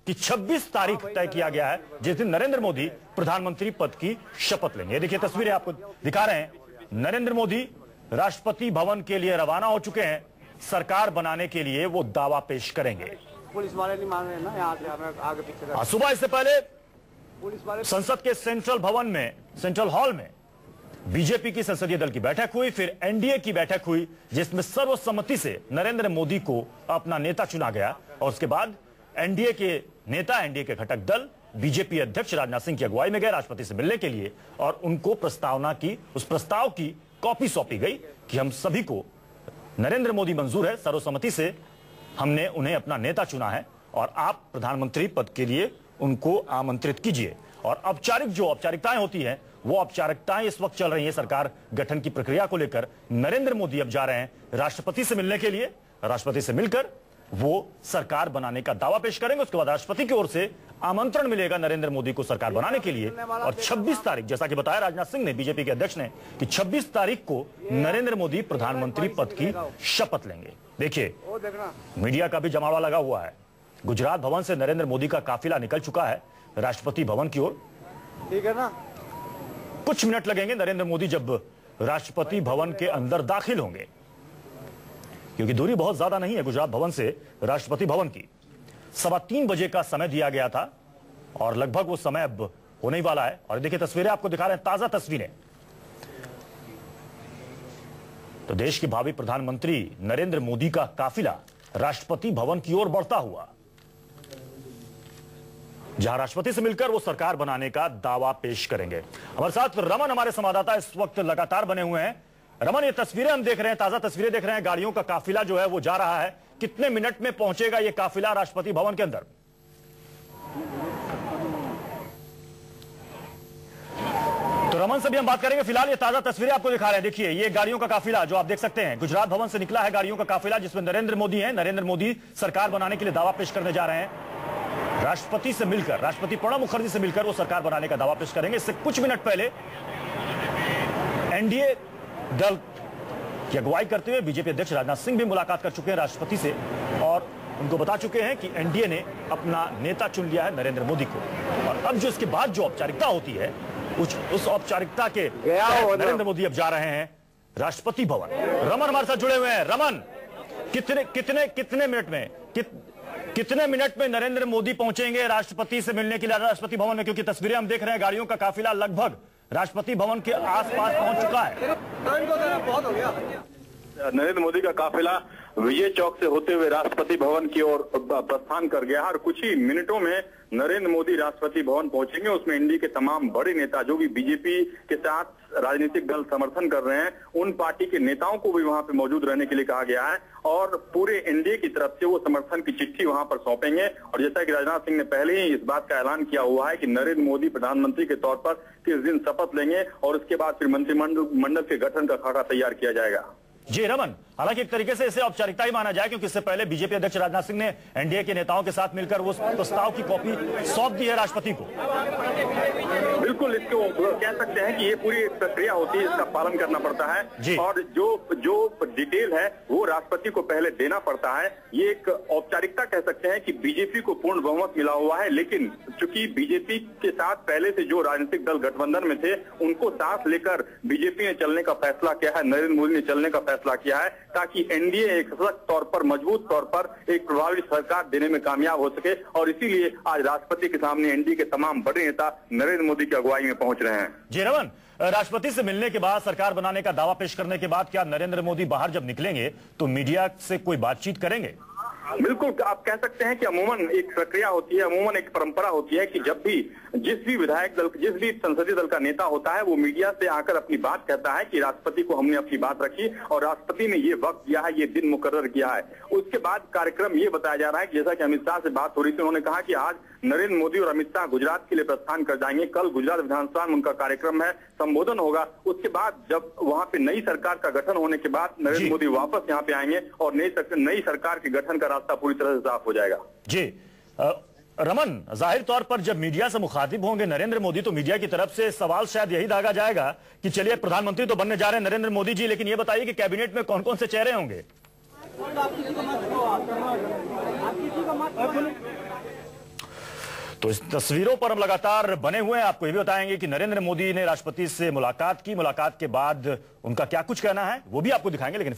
कि 26 तारीख तय किया गया है जिस दिन नरेंद्र मोदी प्रधानमंत्री पद की शपथ लेंगे। देखिए तस्वीरें आपको दिखा रहे हैं। नरेंद्र मोदी राष्ट्रपति भवन के लिए रवाना हो चुके हैं। सरकार बनाने के लिए वो दावा पेश करेंगे। पुलिस वाले नहीं मान रहे ना, यहाँ से आगे पीछे। सुबह इससे पहले पुलिस वाले संसद के सेंट्रल भवन में, सेंट्रल हॉल में बीजेपी की संसदीय दल की बैठक हुई, फिर एनडीए की बैठक हुई जिसमें सर्वसम्मति से नरेंद्र मोदी को अपना नेता चुना गया। और उसके बाद एनडीए के नेता, एनडीए के घटक दल बीजेपी अध्यक्ष राजनाथ सिंह की अगुवाई में गए राष्ट्रपति से मिलने के लिए और उनको प्रस्तावना की, उस प्रस्ताव की कॉपी सौंपी गई कि हम सभी को नरेंद्र मोदी मंजूर है, सर्वसम्मति से हमने उन्हें अपना नेता चुना है और आप प्रधानमंत्री पद के लिए उनको आमंत्रित कीजिए। और औपचारिक जो औपचारिकताएं होती हैं वो औपचारिकताएं इस वक्त चल रही हैं सरकार गठन की प्रक्रिया को लेकर। नरेंद्र मोदी अब जा रहे हैं राष्ट्रपति से मिलने के लिए। राष्ट्रपति से मिलकर वो सरकार बनाने का दावा पेश करेंगे। उसके बाद राष्ट्रपति की ओर से आमंत्रण मिलेगा नरेंद्र मोदी को सरकार बनाने के लिए। और 26 तारीख, जैसा कि बताया राजनाथ सिंह ने, बीजेपी के अध्यक्ष ने, कि 26 तारीख को नरेंद्र मोदी प्रधानमंत्री पद की शपथ लेंगे। देखिए मीडिया का भी जमावड़ा लगा हुआ है। गुजरात भवन से नरेंद्र मोदी का काफिला निकल चुका है राष्ट्रपति भवन की ओर। ठीक है ना, कुछ मिनट लगेंगे नरेंद्र मोदी जब राष्ट्रपति भवन के अंदर दाखिल होंगे, क्योंकि दूरी बहुत ज्यादा नहीं है गुजरात भवन से राष्ट्रपति भवन की। 3:15 बजे का समय दिया गया था और लगभग वो समय अब होने ही वाला है। और देखिए तस्वीरें आपको दिखा रहे हैं, ताजा तस्वीरें। तो देश के भावी प्रधानमंत्री नरेंद्र मोदी का काफिला राष्ट्रपति भवन की ओर बढ़ता हुआ, जहां राष्ट्रपति से मिलकर वो सरकार बनाने का दावा पेश करेंगे। हमारे साथ रमन, हमारे संवाददाता, इस वक्त लगातार बने हुए हैं। रमन, ये तस्वीरें हम देख रहे हैं, ताजा तस्वीरें देख रहे हैं। गाड़ियों का काफिला जो है वो जा रहा है। कितने मिनट में पहुंचेगा ये काफिला राष्ट्रपति भवन के अंदर? तो रमन से भी हम बात करेंगे। फिलहाल ये ताजा तस्वीरें आपको दिखा रहे हैं। देखिए ये गाड़ियों का काफिला जो आप देख सकते हैं, गुजरात भवन से निकला है गाड़ियों का काफिला जिसमें नरेंद्र मोदी है। नरेंद्र मोदी सरकार बनाने के लिए दावा पेश करने जा रहे हैं। राष्ट्रपति से मिलकर, राष्ट्रपति प्रणब मुखर्जी से मिलकर वो सरकार बनाने का दावा पेश करेंगे। इससे कुछ मिनट पहले एनडीए दल की अगुवाई करते हुए बीजेपी अध्यक्ष राजनाथ सिंह भी मुलाकात कर चुके हैं राष्ट्रपति से और उनको बता चुके हैं कि एनडीए ने अपना नेता चुन लिया है नरेंद्र मोदी को। और अब जो इसके बाद जो औपचारिकता होती है उस औपचारिकता के नरेंद्र मोदी अब जा रहे हैं राष्ट्रपति भवन। रमन हमारे साथ जुड़े हुए हैं। रमन, कितने मिनट में नरेंद्र मोदी पहुंचेंगे राष्ट्रपति से मिलने के लिए राष्ट्रपति भवन में? क्योंकि तस्वीरें हम देख रहे हैं, गाड़ियों का काफिला लगभग राष्ट्रपति भवन के आसपास पहुंच चुका है। नरेंद्र मोदी का काफिला विजय चौक से होते हुए राष्ट्रपति भवन की ओर प्रस्थान कर गया और कुछ ही मिनटों में नरेंद्र मोदी राष्ट्रपति भवन पहुंचेंगे। उसमें एनडीए के तमाम बड़े नेता जो भी बीजेपी के साथ राजनीतिक दल समर्थन कर रहे हैं, उन पार्टी के नेताओं को भी वहां पे मौजूद रहने के लिए कहा गया है और पूरे एनडीए की तरफ से वो समर्थन की चिट्ठी वहां पर सौंपेंगे। और जैसा कि राजनाथ सिंह ने पहले ही इस बात का ऐलान किया हुआ है कि नरेंद्र मोदी प्रधानमंत्री के तौर पर किस दिन शपथ लेंगे और उसके बाद फिर मंत्रिमंडल के गठन का खाका तैयार किया जाएगा। जी रमन, हालांकि एक तरीके से इसे औपचारिकता ही माना जाए क्योंकि इससे पहले बीजेपी अध्यक्ष राजनाथ सिंह ने एनडीए के नेताओं के साथ मिलकर वो प्रस्ताव की कॉपी सौंप दी है राष्ट्रपति को। बिल्कुल, इसको कह सकते हैं कि ये पूरी एक प्रक्रिया होती है, इसका पालन करना पड़ता है और जो डिटेल है वो राष्ट्रपति को पहले देना पड़ता है। ये एक औपचारिकता कह सकते हैं कि बीजेपी को पूर्ण बहुमत मिला हुआ है, लेकिन चूंकि बीजेपी के साथ पहले से जो राजनीतिक दल गठबंधन में थे उनको साथ लेकर बीजेपी ने चलने का फैसला किया है, नरेंद्र मोदी ने चलने का फैसला किया है ताकि एनडीए एक सशक्त तौर पर, मजबूत तौर पर एक प्रभावी सरकार देने में कामयाब हो सके। और इसीलिए आज राष्ट्रपति के सामने एनडीए के तमाम बड़े नेता नरेंद्र मोदी की अगुवाई में पहुंच रहे हैं। जी रमन, राष्ट्रपति से मिलने के बाद, सरकार बनाने का दावा पेश करने के बाद क्या नरेंद्र मोदी बाहर जब निकलेंगे तो मीडिया से कोई बातचीत करेंगे? बिल्कुल, आप कह सकते हैं कि अमूमन एक प्रक्रिया होती है, अमूमन एक परंपरा होती है कि जब भी जिस भी विधायक दल, जिस भी संसदीय दल का नेता होता है वो मीडिया से आकर अपनी बात कहता है कि राष्ट्रपति को हमने अपनी बात रखी और राष्ट्रपति ने ये वक्त दिया है, ये दिन मुकर्रर किया है। उसके बाद कार्यक्रम ये बताया जा रहा है कि जैसा कि अमित शाह से बात हो रही थी, उन्होंने कहा कि आज नरेंद्र मोदी और अमित शाह गुजरात के लिए प्रस्थान कर जाएंगे। कल गुजरात विधानसभा में उनका कार्यक्रम है, संबोधन होगा। उसके बाद जब वहां पे नई सरकार का गठन होने के बाद नरेंद्र मोदी वापस यहाँ पे आएंगे और नई सरकार के गठन का रास्ता पूरी तरह से साफ हो जाएगा। जी रमन, जाहिर तौर पर जब मीडिया से मुखातिब होंगे नरेंद्र मोदी तो मीडिया की तरफ से सवाल शायद यही दागा जाएगा कि चलिए प्रधानमंत्री तो बनने जा रहे हैं नरेंद्र मोदी जी, लेकिन ये बताइए कि कैबिनेट में कौन कौन से चेहरे होंगे? तो इस तस्वीरों पर हम लगातार बने हुए हैं। आपको ये भी बताएंगे कि नरेंद्र मोदी ने राष्ट्रपति से मुलाकात की, मुलाकात के बाद उनका क्या कुछ कहना है वो भी आपको दिखाएंगे, लेकिन